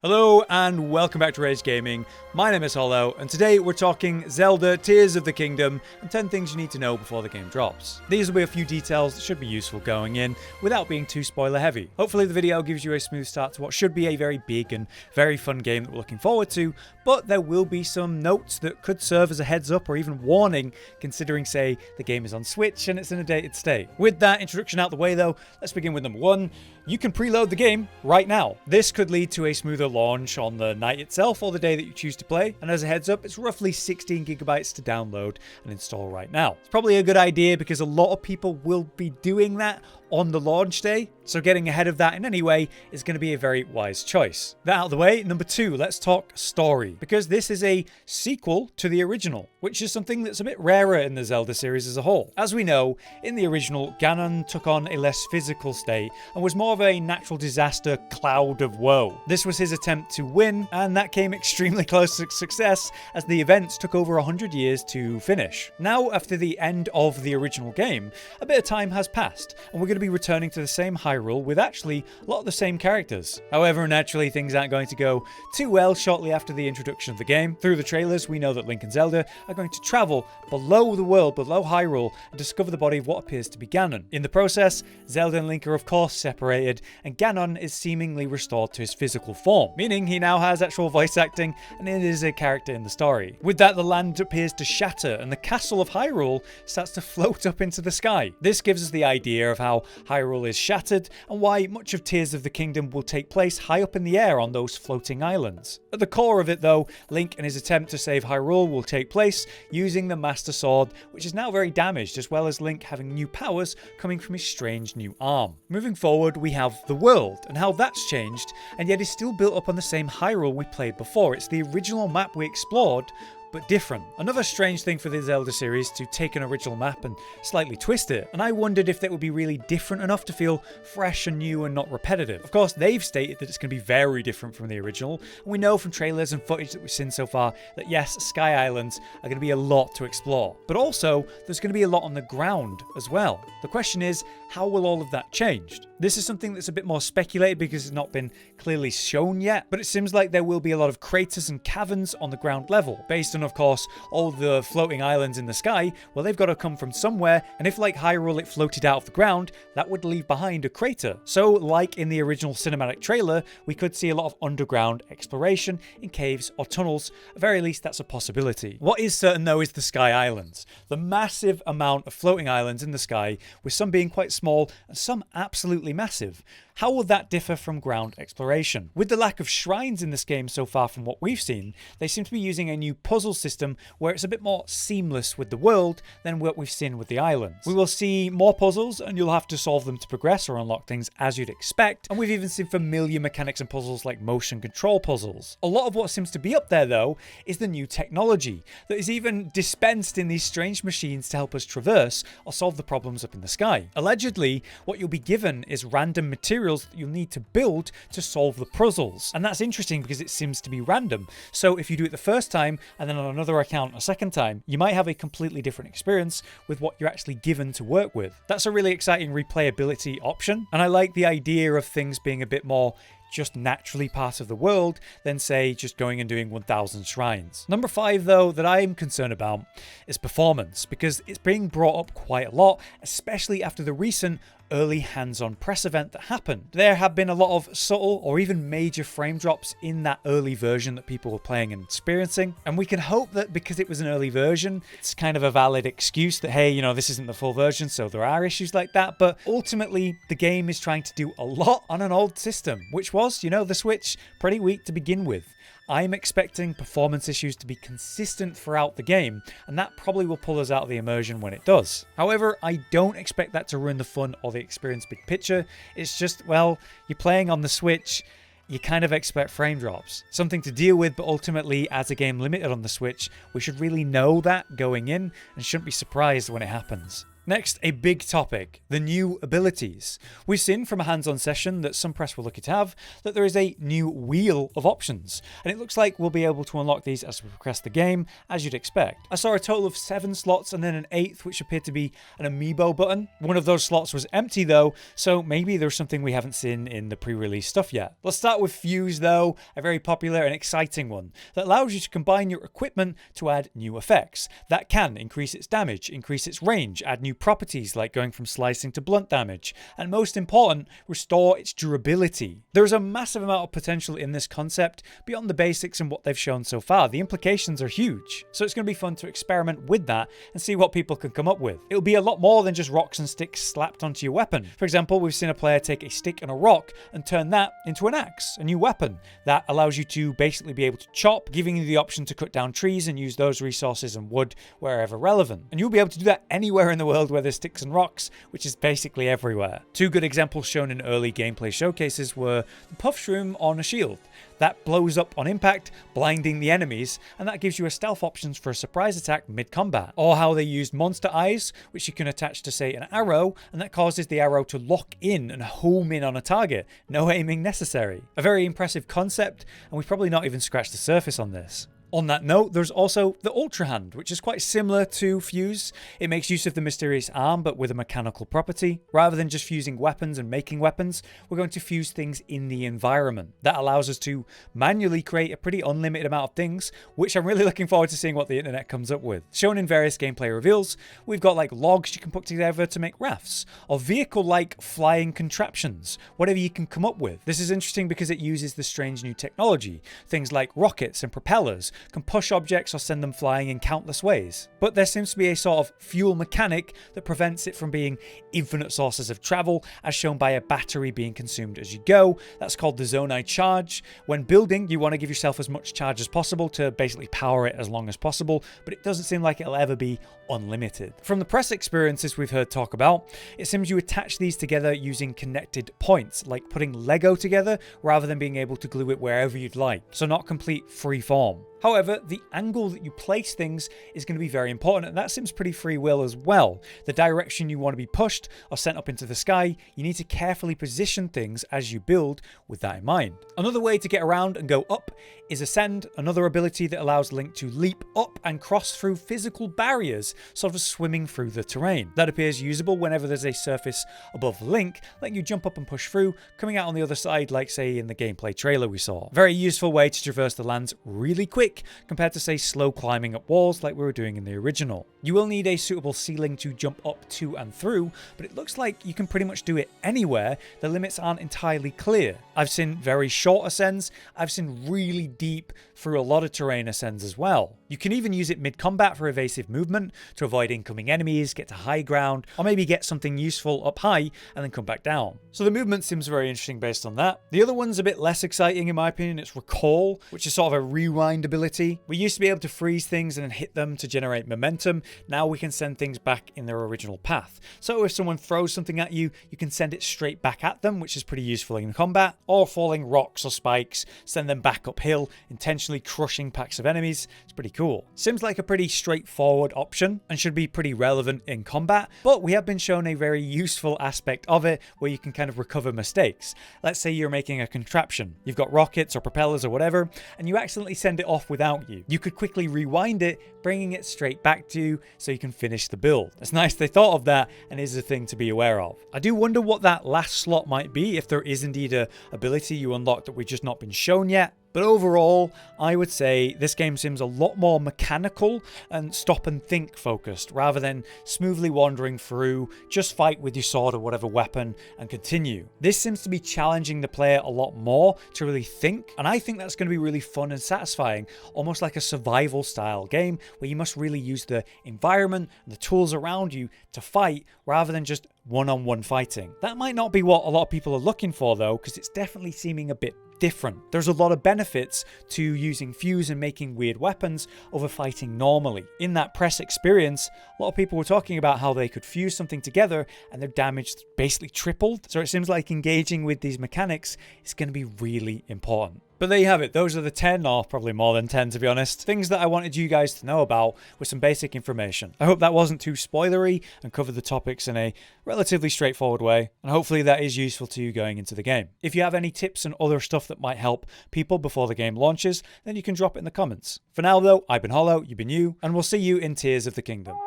Hello and welcome back to Rage Gaming. My name is Hollow and today we're talking Zelda Tears of the Kingdom and 10 things you need to know before the game drops. These will be a few details that should be useful going in without being too spoiler heavy. Hopefully the video gives you a smooth start to what should be a very big and very fun game that we're looking forward to, but there will be some notes that could serve as a heads up or even warning considering, say, the game is on Switch and it's in a dated state. With that introduction out the way though, let's begin with number 1. You can preload the game right now. This could lead to a smoother launch on the night itself or the day that you choose to play, and as a heads up, it's roughly 16 gigabytes to download and install right now. It's probably a good idea because a lot of people will be doing that on the launch day, so getting ahead of that in any way is going to be a very wise choice. That out of the way, number 2, let's talk story, because this is a sequel to the original, which is something that's a bit rarer in the Zelda series as a whole. As we know, in the original, Ganon took on a less physical state and was more of a natural disaster cloud of woe. This was his attempt to win, and that came extremely close to success as the events took over 100 years to finish. Now, after the end of the original game, a bit of time has passed, and we're going to be returning to the same Hyrule with actually a lot of the same characters. However, naturally, things aren't going to go too well shortly after the introduction of the game. Through the trailers, we know that Link and Zelda are going to travel below the world, below Hyrule, and discover the body of what appears to be Ganon. In the process, Zelda and Link are of course separated, and Ganon is seemingly restored to his physical form, meaning he now has actual voice acting and it is a character in the story. With that, the land appears to shatter and the castle of Hyrule starts to float up into the sky. This gives us the idea of how Hyrule is shattered and why much of Tears of the Kingdom will take place high up in the air on those floating islands. At the core of it though, Link and his attempt to save Hyrule will take place using the Master Sword, which is now very damaged, as well as Link having new powers coming from his strange new arm. Moving forward, we have the world and how that's changed, and yet is still built up on the same Hyrule we played before. It's the original map we explored, but different. Another strange thing for the Zelda series to take an original map and slightly twist it, and I wondered if that would be really different enough to feel fresh and new and not repetitive. Of course, they've stated that it's going to be very different from the original, and we know from trailers and footage that we've seen so far that yes, Sky Islands are going to be a lot to explore, but also there's going to be a lot on the ground as well. The question is, how will all of that change? This is something that's a bit more speculated because it's not been clearly shown yet, but it seems like there will be a lot of craters and caverns on the ground level, based on, of course, all the floating islands in the sky. Well, they've got to come from somewhere, and if like Hyrule it floated out of the ground, that would leave behind a crater. So, like in the original cinematic trailer, we could see a lot of underground exploration in caves or tunnels. At the very least, that's a possibility. What is certain though is the Sky Islands. The massive amount of floating islands in the sky, with some being quite small and some absolutely massive. How will that differ from ground exploration? With the lack of shrines in this game so far from what we've seen, they seem to be using a new puzzle system where it's a bit more seamless with the world than what we've seen with the islands. We will see more puzzles and you'll have to solve them to progress or unlock things as you'd expect, and we've even seen familiar mechanics and puzzles like motion control puzzles. A lot of what seems to be up there though is the new technology that is even dispensed in these strange machines to help us traverse or solve the problems up in the sky. Allegedly, what you'll be given is random materials that you'll need to build to solve the puzzles. And that's interesting because it seems to be random. So if you do it the first time and then on another account a second time, you might have a completely different experience with what you're actually given to work with. That's a really exciting replayability option. And I like the idea of things being a bit more just naturally part of the world than say just going and doing 1000 shrines. Number 5 though that I'm concerned about is performance, because it's being brought up quite a lot, especially after the recent early hands-on press event that happened. There have been a lot of subtle or even major frame drops in that early version that people were playing and experiencing, and we can hope that because it was an early version, it's kind of a valid excuse that, hey, you know, this isn't the full version, so there are issues like that, but ultimately the game is trying to do a lot on an old system, which was, you know, the Switch, pretty weak to begin with. I'm expecting performance issues to be consistent throughout the game, and that probably will pull us out of the immersion when it does. However, I don't expect that to ruin the fun or the experience big picture. It's just, well, you're playing on the Switch, you kind of expect frame drops. Something to deal with, but ultimately, as a game limited on the Switch, we should really know that going in and shouldn't be surprised when it happens. Next, a big topic, the new abilities. We've seen from a hands-on session that some press were lucky to have that there is a new wheel of options, and it looks like we'll be able to unlock these as we progress the game, as you'd expect. I saw a total of 7 slots and then an 8th which appeared to be an amiibo button. One of those slots was empty though, so maybe there's something we haven't seen in the pre-release stuff yet. Let's start with Fuze though, a very popular and exciting one that allows you to combine your equipment to add new effects. That can increase its damage, increase its range, add new properties like going from slicing to blunt damage, and most important, restore its durability. There is a massive amount of potential in this concept beyond the basics and what they've shown so far. The implications are huge, so it's going to be fun to experiment with that and see what people can come up with. It'll be a lot more than just rocks and sticks slapped onto your weapon. For example, we've seen a player take a stick and a rock and turn that into an axe, a new weapon that allows you to basically be able to chop, giving you the option to cut down trees and use those resources and wood wherever relevant. And you'll be able to do that anywhere in the world where there's sticks and rocks, which is basically everywhere. 2 good examples shown in early gameplay showcases were the puff shroom on a shield. That blows up on impact, blinding the enemies, and that gives you a stealth options for a surprise attack mid-combat. Or how they used monster eyes, which you can attach to, say, an arrow, and that causes the arrow to lock in and home in on a target. No aiming necessary. A very impressive concept, and we've probably not even scratched the surface on this. On that note, there's also the Ultrahand, which is quite similar to Fuze. It makes use of the mysterious arm, but with a mechanical property. Rather than just fusing weapons and making weapons, we're going to fuse things in the environment. That allows us to manually create a pretty unlimited amount of things, which I'm really looking forward to seeing what the internet comes up with. Shown in various gameplay reveals, we've got like logs you can put together to make rafts, or vehicle-like flying contraptions, whatever you can come up with. This is interesting because it uses the strange new technology. Things like rockets and propellers can push objects or send them flying in countless ways. But there seems to be a sort of fuel mechanic that prevents it from being infinite sources of travel, as shown by a battery being consumed as you go. That's called the Zonai charge. When building, you want to give yourself as much charge as possible to basically power it as long as possible, but it doesn't seem like it'll ever be unlimited. From the press experiences we've heard talk about, it seems you attach these together using connected points, like putting Lego together rather than being able to glue it wherever you'd like, so not complete free form. However, the angle that you place things is going to be very important, and that seems pretty free will as well. The direction you want to be pushed or sent up into the sky, you need to carefully position things as you build with that in mind. Another way to get around and go up is Ascend, another ability that allows Link to leap up and cross through physical barriers, sort of swimming through the terrain. That appears usable whenever there's a surface above Link, letting you jump up and push through, coming out on the other side like, say, in the gameplay trailer we saw. Very useful way to traverse the lands really quick compared to, say, slow climbing up walls like we were doing in the original. You will need a suitable ceiling to jump up to and through, but it looks like you can pretty much do it anywhere. The limits aren't entirely clear. I've seen very short ascends, I've seen really deep through a lot of terrain ascends as well. You can even use it mid-combat for evasive movement to avoid incoming enemies, get to high ground, or maybe get something useful up high and then come back down. So the movement seems very interesting based on that. The other one's a bit less exciting in my opinion. It's Recall, which is sort of a rewind ability. We used to be able to freeze things and then hit them to generate momentum. Now we can send things back in their original path. So if someone throws something at you, you can send it straight back at them, which is pretty useful in combat, or falling rocks or spikes, send them back uphill, intentionally crushing packs of enemies. It's pretty cool. Seems like a pretty straightforward option and should be pretty relevant in combat, but we have been shown a very useful aspect of it where you can kind of recover mistakes. Let's say you're making a contraption. You've got rockets or propellers or whatever, and you accidentally send it off without you. You could quickly rewind it, bringing it straight back to you so you can finish the build. It's nice they thought of that and is a thing to be aware of. I do wonder what that last slot might be, if there is indeed a ability you unlock that we've just not been shown yet. But overall, I would say this game seems a lot more mechanical and stop and think focused, rather than smoothly wandering through, just fight with your sword or whatever weapon and continue. This seems to be challenging the player a lot more to really think, and I think that's going to be really fun and satisfying, almost like a survival style game where you must really use the environment and the tools around you to fight rather than just one-on-one fighting. That might not be what a lot of people are looking for though, because it's definitely seeming a bit different. There's a lot of benefits to using Fuze and making weird weapons over fighting normally. In that press experience, a lot of people were talking about how they could fuse something together and their damage basically tripled. So it seems like engaging with these mechanics is going to be really important. But there you have it. Those are the 10, or probably more than 10 to be honest, things that I wanted you guys to know about with some basic information. I hope that wasn't too spoilery and covered the topics in a relatively straightforward way, and hopefully that is useful to you going into the game. If you have any tips and other stuff that might help people before the game launches, then you can drop it in the comments. For now though, I've been Hollow, you've been you, and we'll see you in Tears of the Kingdom.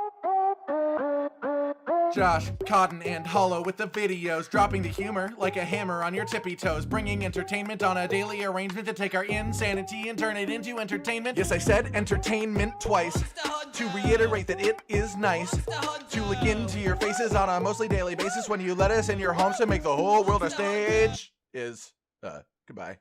Josh, Cotton, and Hollow with the videos, dropping the humor like a hammer on your tippy toes, bringing entertainment on a daily arrangement to take our insanity and turn it into entertainment. Yes, I said entertainment twice, to reiterate that it is nice to look into your faces on a mostly daily basis when you let us in your homes to make the whole world a stage. Goodbye.